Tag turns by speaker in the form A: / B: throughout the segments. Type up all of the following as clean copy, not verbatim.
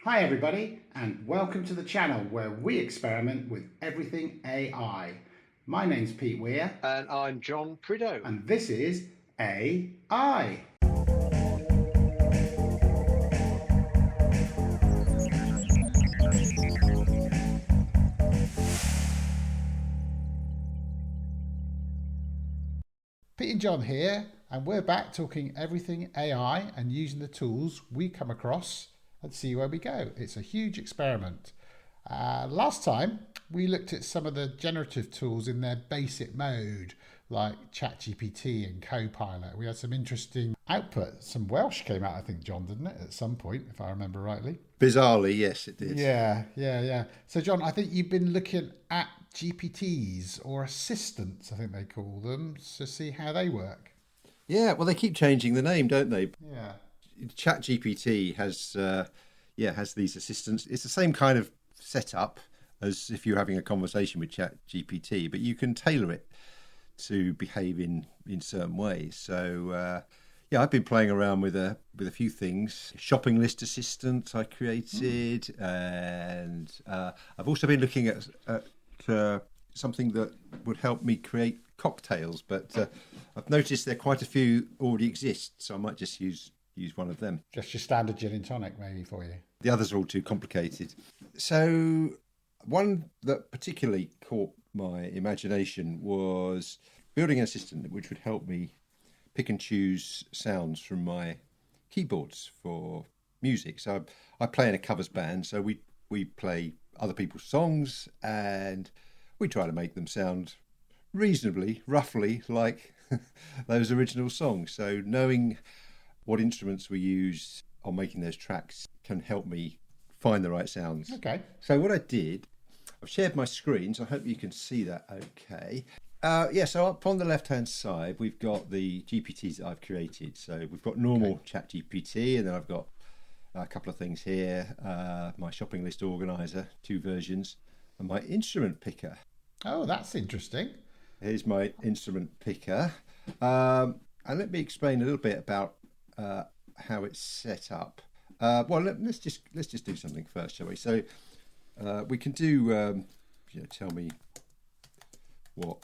A: Hi everybody, and welcome to the channel where we experiment with everything AI. My name's Pete Weir,
B: And I'm John Prideaux.
A: and this is AI. Pete and John here, and we're back talking everything AI and using the tools we come across and see where we go. It's a huge experiment. Last time we looked at some of the generative tools in their basic mode, like ChatGPT and Copilot. We had some interesting output. Some Welsh came out, I think, John, didn't it, at some point, if I remember rightly?
C: Bizarrely, yes, it did.
A: Yeah. So, John, I think you've been looking at GPTs or assistants, I think they call them, to see how they work.
C: Yeah, well, they keep changing the name, don't they?
A: Yeah.
C: ChatGPT has these assistants. It's the same kind of setup as if you're having a conversation with ChatGPT, but you can tailor it to behave in certain ways. So I've been playing around with a few things. Shopping list assistant I created, and I've also been looking at something that would help me create cocktails. But I've noticed there quite a few already exist, so I might just use one of them.
A: Just your standard gin and tonic, maybe, for you.
C: The others are all too complicated. So one that particularly caught my imagination was building an assistant which would help me pick and choose sounds from my keyboards for music. So I play in a covers band, so we play other people's songs and we try to make them sound reasonably, roughly like those original songs. So knowing what instruments we use on making those tracks can help me find the right sounds.
A: Okay.
C: So what I did, I've shared my screen, so I hope you can see that okay. So up on the left-hand side, we've got the GPTs that I've created. So we've got normal ChatGPT, and then I've got a couple of things here. My shopping list organizer, 2 versions, and my instrument picker.
A: Oh, that's interesting.
C: Here's my instrument picker. And let me explain a little bit about how it's set up. Let's just do something first, shall we? So we can do. Tell me what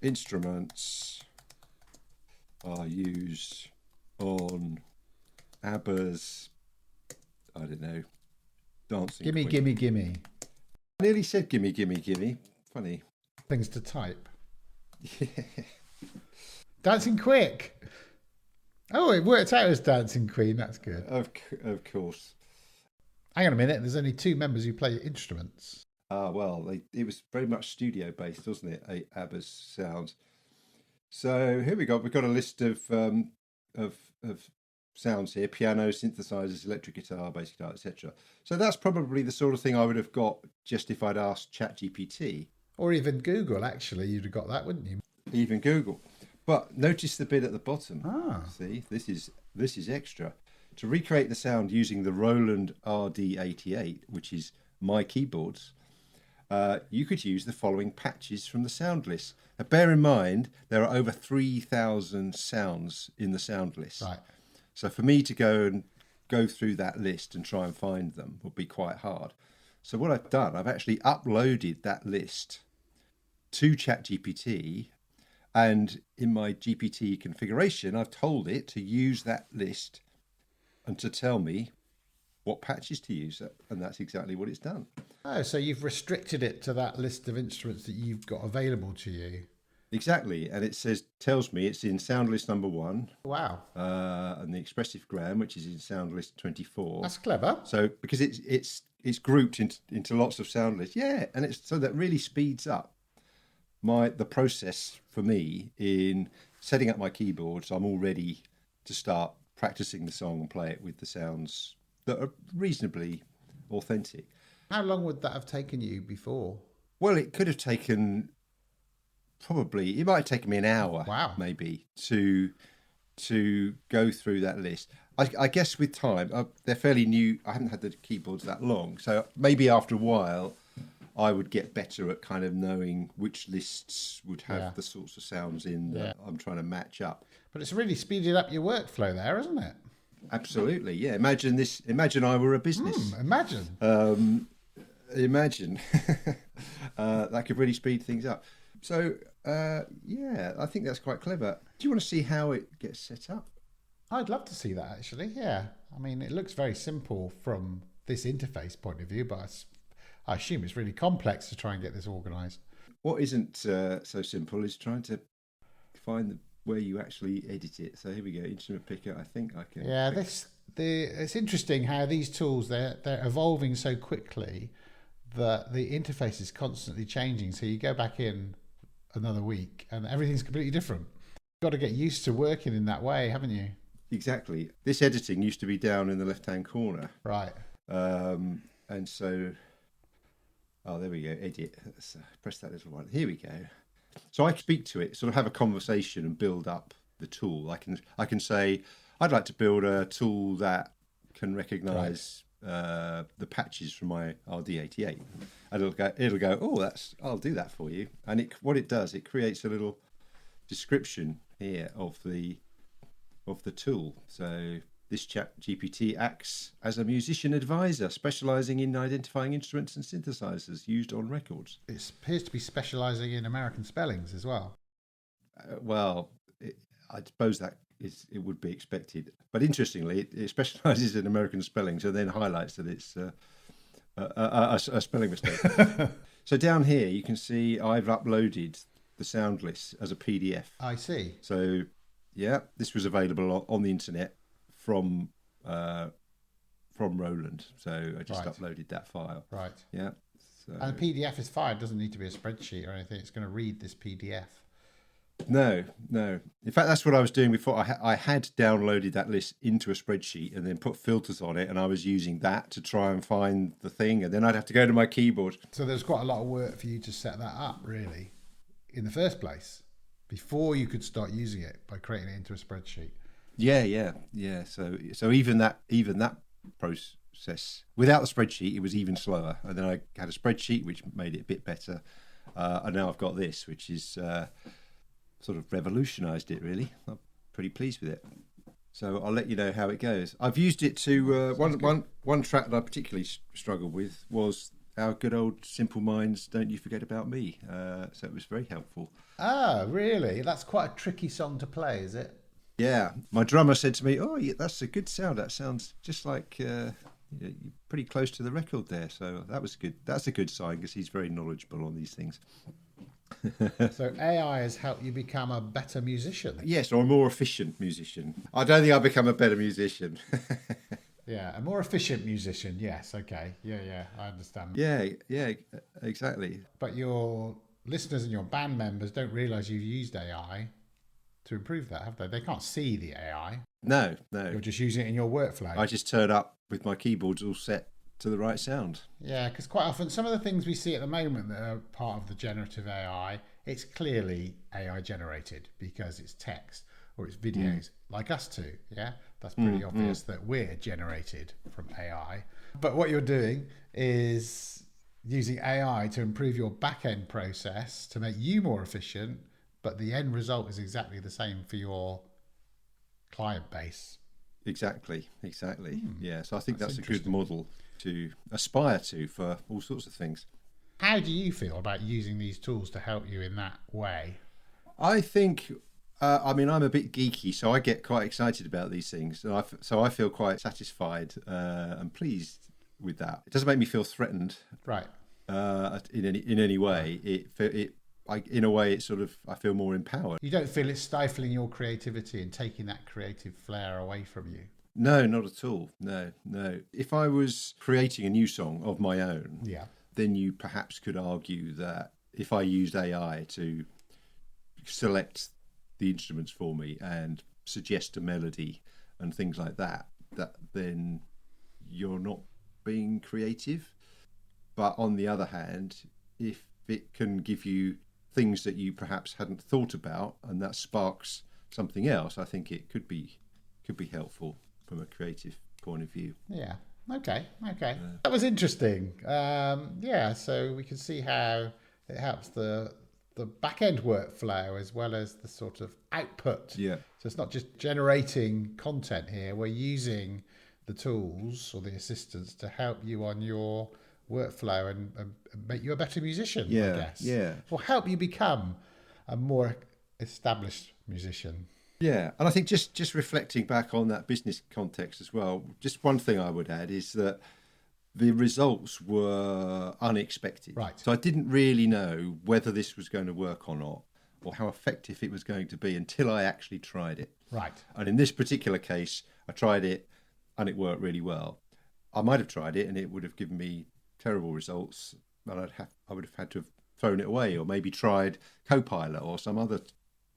C: instruments are used on ABBA's, I don't know, Dancing
A: Gimme,
C: Queen.
A: gimme, gimme.
C: I nearly said gimme, gimme, gimme. Funny.
A: Things to type. Dancing Quick. Oh, it worked out as Dancing Queen. That's good.
C: Of course.
A: Hang on a minute. There's only 2 members who play instruments.
C: It was very much studio based, wasn't it? ABBA's sounds. So here we go. We've got a list of sounds here: piano, synthesizers, electric guitar, bass guitar, etc. So that's probably the sort of thing I would have got just if I'd asked ChatGPT.
A: Or even Google, actually. You'd have got that, wouldn't you?
C: Even Google. But notice the bit at the bottom.
A: Ah.
C: See, this is extra. To recreate the sound using the Roland RD88, which is my keyboards, you could use the following patches from the sound list. Now, bear in mind, there are over 3,000 sounds in the sound list.
A: Right.
C: So for me to go through that list and try and find them would be quite hard. So what I've done, I've actually uploaded that list to ChatGPT, and in my GPT configuration, I've told it to use that list and to tell me what patches to use, and that's exactly what it's done.
A: Oh, so you've restricted it to that list of instruments that you've got available to you.
C: Exactly, and it tells me it's in sound list number 1.
A: Wow.
C: And the expressive gram, which is in sound list 24.
A: That's clever.
C: So because it's grouped into lots of sound lists, and so that really speeds up the process for me in setting up my keyboard. So I'm all ready to start practicing the song and play it with the sounds that are reasonably authentic.
A: How long would that have taken you before?
C: Well, it could have taken it might have taken me an hour,
A: Wow.
C: maybe, to go through that list. I guess with time, they're fairly new. I haven't had the keyboards that long, so maybe after a while, I would get better at kind of knowing which lists would have the sorts of sounds in that I'm trying to match up.
A: But it's really speeded up your workflow there, isn't it?
C: Absolutely, yeah. Imagine this. Imagine I were a business.
A: Imagine.
C: Imagine that could really speed things up. So, yeah, I think that's quite clever. Do you want to see how it gets set up?
A: I'd love to see that, actually. Yeah. I mean, it looks very simple from this interface point of view, but I assume it's really complex to try and get this organised.
C: What isn't so simple is trying to find where you actually edit it. So here we go, instrument picker. I think I can.
A: Yeah, it's interesting how these tools they're evolving so quickly that the interface is constantly changing. So you go back in another week and everything's completely different. You've got to get used to working in that way, haven't you?
C: Exactly. This editing used to be down in the left-hand corner.
A: Right.
C: And so, there we go, edit. Let's press that little one. Here we go. So I speak to it, sort of have a conversation and build up the tool. I can say, I'd like to build a tool that can recognise the patches from my RD88, and it'll go. Oh, I'll do that for you. And what it does, it creates a little description here of the tool. So this ChatGPT acts as a musician advisor, specialising in identifying instruments and synthesizers used on records.
A: It appears to be specialising in American spellings as well.
C: I suppose it would be expected. But interestingly, it specialises in American spellings and then highlights that it's a spelling mistake. So down here, you can see I've uploaded the sound list as a PDF.
A: I see.
C: So, yeah, this was available on the internet from Roland. So I just uploaded that file.
A: Right.
C: Yeah. So,
A: and the PDF is fine. It doesn't need to be a spreadsheet or anything. It's going to read this PDF.
C: No. In fact, that's what I was doing before. I had downloaded that list into a spreadsheet and then put filters on it, and I was using that to try and find the thing, and then I'd have to go to my keyboard.
A: So there's quite a lot of work for you to set that up, really, in the first place, before you could start using it by creating it into a spreadsheet.
C: Yeah. So even that process without the spreadsheet, it was even slower. And then I had a spreadsheet which made it a bit better, and now I've got this, which is sort of revolutionised it. Really, I'm pretty pleased with it. So I'll let you know how it goes. I've used it to one track that I particularly struggled with was Our Good Old Simple Minds, Don't You Forget About Me. So it was very helpful.
A: Ah, really? That's quite a tricky song to play, is it?
C: Yeah, my drummer said to me, "Oh, yeah, that's a good sound. That sounds just like you're pretty close to the record there." So that was good. That's a good sign because he's very knowledgeable on these things.
A: So AI has helped you become a better musician.
C: Yes, or a more efficient musician. I don't think I'll become a better musician.
A: Yeah, a more efficient musician. Yes, okay. Yeah, I understand.
C: Yeah, exactly.
A: But your listeners and your band members don't realise you've used AI to improve that, have they? They can't see the AI.
C: No.
A: You're just using it in your workflow.
C: I just turn up with my keyboards all set to the right sound.
A: Yeah, because quite often some of the things we see at the moment that are part of the generative AI, it's clearly AI generated because it's text or it's videos, like us two. Yeah, that's pretty obvious that we're generated from AI. But what you're doing is using AI to improve your back-end process to make you more efficient, but the end result is exactly the same for your client base.
C: Exactly. Yeah, so I think that's a good model to aspire to for all sorts of things.
A: How do you feel about using these tools to help you in that way?
C: I think, I'm a bit geeky, so I get quite excited about these things. So I feel quite satisfied and pleased with that. It doesn't make me feel threatened,
A: Right?
C: In any way. In a way, it's sort of, I feel more empowered.
A: You don't feel it's stifling your creativity and taking that creative flair away from you?
C: No, not at all. No. If I was creating a new song of my own,
A: Yeah.
C: then you perhaps could argue that if I used AI to select the instruments for me and suggest a melody and things like that then you're not being creative. But on the other hand, if it can give you things that you perhaps hadn't thought about and that sparks something else, I think it could be helpful from a creative point of view.
A: Yeah. Okay. That was interesting. So we can see how it helps the the back end workflow as well as the sort of output.
C: Yeah.
A: So it's not just generating content here. We're using the tools or the assistants to help you on your workflow and make you a better musician, I guess.
C: Yeah.
A: Or help you become a more established musician.
C: Yeah, and I think just reflecting back on that business context as well, just one thing I would add is that the results were unexpected.
A: Right.
C: So I didn't really know whether this was going to work or not, or how effective it was going to be until I actually tried it.
A: Right.
C: And in this particular case, I tried it and it worked really well. I might have tried it and it would have given me terrible results, and I would have had to have thrown it away, or maybe tried Copilot or some other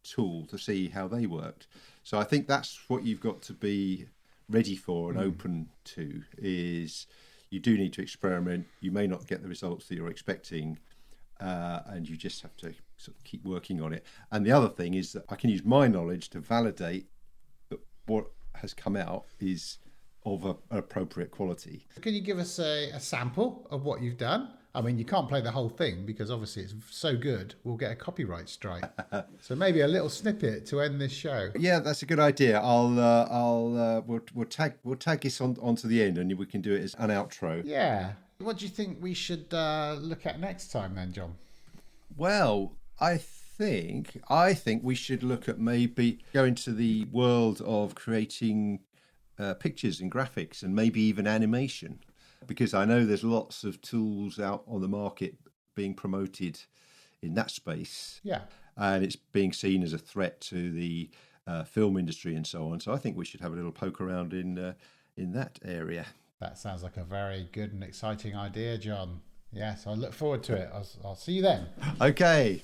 C: tool to see how they worked. So I think that's what you've got to be ready for and open to, is you do need to experiment. You may not get the results that you're expecting, and you just have to sort of keep working on it. And the other thing is that I can use my knowledge to validate that what has come out is of an appropriate quality.
A: Can you give us a sample of what you've done? I mean, you can't play the whole thing because obviously it's so good, we'll get a copyright strike. So maybe a little snippet to end this show.
C: Yeah, that's a good idea. We'll tag this onto the end, and we can do it as an outro.
A: Yeah. What do you think we should look at next time then, John?
C: Well, I think we should look at maybe going to the world of creating pictures and graphics, and maybe even animation, because I know there's lots of tools out on the market being promoted in that space.
A: Yeah.
C: And it's being seen as a threat to the film industry and so on. So I think we should have a little poke around in that area.
A: That sounds like a very good and exciting idea, John. Yes, I look forward to it. I'll see you then.
C: Okay.